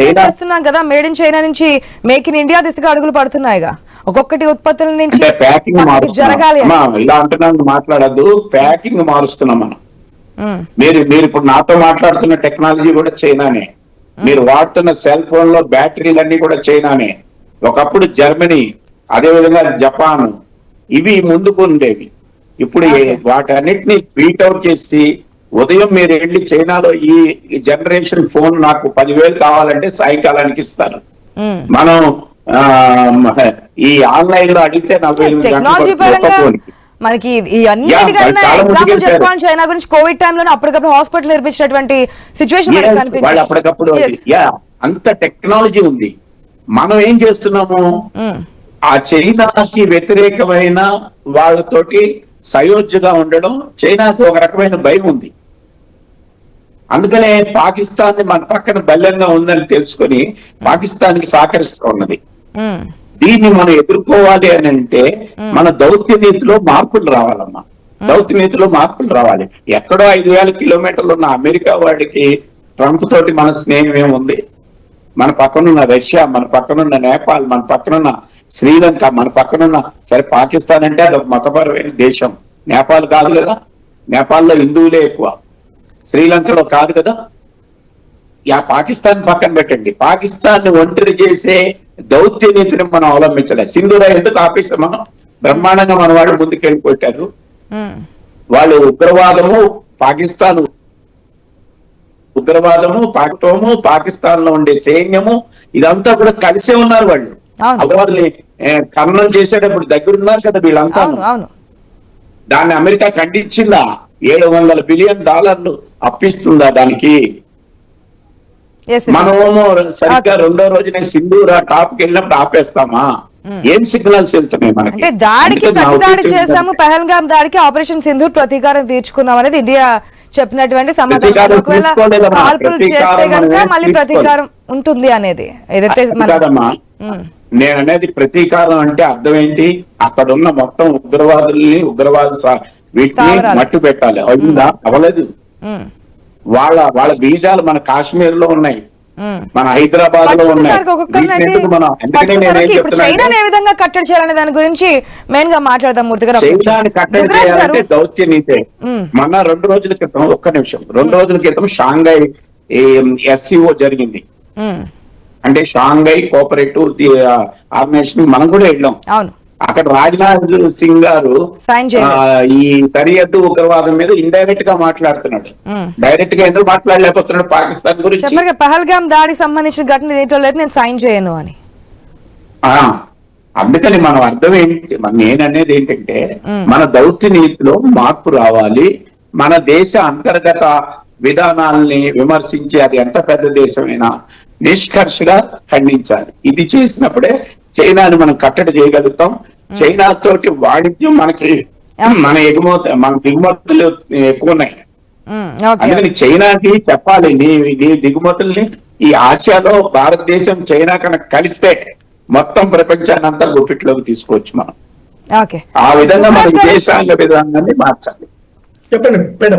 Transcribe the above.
చేస్తున్నాం కదా, made in China నుంచి మేక్ ఇన్ ఇండియా దిశగా అడుగులు పడుతున్నాయిగా. ఒక్కొక్కటి ఉత్పత్తుల నుంచి జరగాలి. ఇలా అంటున్నాను, మాట్లాడద్దు. ప్యాకింగ్ మారుస్తున్నాం మనం. మీరు ఇప్పుడు నాతో మాట్లాడుతున్న టెక్నాలజీ కూడా చైనానే. మీరు వాడుతున్న సెల్ ఫోన్ లో బ్యాటరీలన్నీ కూడా చైనానే. ఒకప్పుడు జర్మనీ, అదేవిధంగా జపాన్, ఇవి ముందుకు ఉండేవి. ఇప్పుడు వాటన్నిటిని బీట్అవుట్ చేసి ఉదయం మీరు వెళ్ళి చైనాలో ఈ జనరేషన్ ఫోన్ నాకు 10,000 కావాలంటే సాయంకాలానికి ఇస్తారు. మనం ఈ ఆన్లైన్ లో అడిగితే 40,000 మనకి ఎగ్జాంపుల్ చెప్పుకోవాలి. చైనా గురించి కోవిడ్ టైంలో అప్పటికప్పుడు హాస్పిటల్ నిర్మించినటువంటి సిచ్యువేషన్ వాళ్ళు అప్పటికప్పుడు అంత టెక్నాలజీ ఉంది. మనం ఏం చేస్తున్నాము, ఆ చైనాకి వ్యతిరేకమైన వాళ్ళతోటి సయోధ్యగా ఉండడం. చైనాకి ఒక రకమైన భయం ఉంది. అందుకనే పాకిస్తాన్ మన పక్కన బలంగా ఉందని తెలుసుకొని పాకిస్తాన్ కి సహకరిస్తూ ఉన్నది. దీన్ని మనం ఎదుర్కోవాలి అని అంటే మన దౌత్య నీతిలో మార్పులు రావాలమ్మా. దౌత్య నీతిలో మార్పులు రావాలి. ఎక్కడో 5,000 కిలోమీటర్లు ఉన్న అమెరికా వాడికి ట్రంప్ తోటి మన స్నేహం ఏముంది? మన పక్కనున్న రష్యా, మన పక్కనున్న నేపాల్, మన పక్కనున్న శ్రీలంక, మన పక్కనున్న సరే పాకిస్తాన్ అంటే అది ఒక మతపరమైన దేశం. నేపాల్ కాదు కదా, నేపాల్లో హిందువులే ఎక్కువ. శ్రీలంకలో కాదు కదా. పాకిస్తాన్ పక్కన పెట్టండి. పాకిస్తాన్ ని ఒంటరి చేసే దౌత్య నీతిని మనం అవలంబించలేదు. సింధూరా ఎందుకు ఆపేసాం మనం? బ్రహ్మాండంగా మన వాళ్ళు ముందుకెళ్ళిపోయారు. వాళ్ళు ఉగ్రవాదము, పాకిస్తాన్ ఉగ్రవాదము, పాకిస్తాన్ లో ఉండే సైన్యము, ఇదంతా కూడా కలిసే ఉన్నారు. వాళ్ళు ఉగ్రవాదులు ఖననం చేసేటప్పుడు దగ్గరున్నారు కదా వీళ్ళంతా. దాన్ని అమెరికా ఖండించిందా? $700 బిలియన్ అప్పిస్తుందా దానికి? మనమేమో సరిగ్గా రెండో రోజునే సింధూరా టాప్ కి వెళ్ళినప్పుడు ఆపేస్తామా? ఏం సిగ్నల్స్ వెళ్తున్నాయి మనకి? అంటే దాడికి ప్రతిదాడి చేసాము, పహల్గామ్ దాడికి ఆపరేషన్ సింధూర్ ప్రతీకారం తీర్చుకున్నాం అనేది ఇండియా చెప్పినటువంటి సమాధానం. ఒకవేళ కాల్పులు చేస్తే కనుక మళ్ళీ ప్రతీకారం ఉంటుంది అనేది ఏదైతే నేను అనేది. ప్రతీకారం అంటే అర్థం ఏంటి? అక్కడ ఉన్న మొత్తం ఉగ్రవాదుల్ని, వీటిని మట్టు పెట్టాలి. అవుతుందా? అవలేదు. వాళ్ళ బీజాలు మన కాశ్మీర్ లో ఉన్నాయి, మన హైదరాబాద్ లో ఉన్నాయి. కట్టడి చేయాలనే దాని గురించి మెయిన్ గా మాట్లాడదాం. మూర్తి గారు, చైనాని కట్టడి చేయాలంటే దౌత్య నీతే. మొన్న 2 రోజుల క్రితం, ఒక్క నిమిషం, 2 రోజుల క్రితం షాంఘై SCO జరిగింది. అంటే షాంఘై కోఆపరేటివ్ ఆర్గనైజేషన్ మనం కూడా వెళ్ళాం. అక్కడ రాజ్నాథ్ సింగ్ గారు ఈ సరిహద్దు ఉగ్రవాదం మీద ఇండైరెక్ట్ గా మాట్లాడుతున్నాడు. డైరెక్ట్ గా ఎందుకు మాట్లాడలేకపోతున్నాడు పాకిస్తాన్ గురించి? పహల్గామ్ దాడికి సంబంధించిన ఘటన దీంట్లో లేదు, నేను సైన్ చేయను అని. అందుకని మనం అర్థం ఏంటి, నేననేది ఏంటంటే మన దౌత్య నీతిలో మార్పు రావాలి. మన దేశ అంతర్గత విధానాలని విమర్శించి, అది ఎంత పెద్ద దేశమైనా నిష్కర్షగా ఖండించాలి. ఇది చేసినప్పుడే చైనాని మనం కట్టడి చేయగలుగుతాం. చైనా తోటి వాణిజ్యం మన దిగుమతులు ఎక్కువ ఉన్నాయి. అందుకని చైనాకి చెప్పాలి, నీ దిగుమతుల్ని ఈ ఆసియాలో భారతదేశం చైనా కనుక కలిస్తే మొత్తం ప్రపంచాన్ని అంతా గుప్పిట్లోకి తీసుకోవచ్చు మనం. ఆ విధంగా మన దేశాంగ విధానాన్ని మార్చాలి. చెప్పండి మేడం.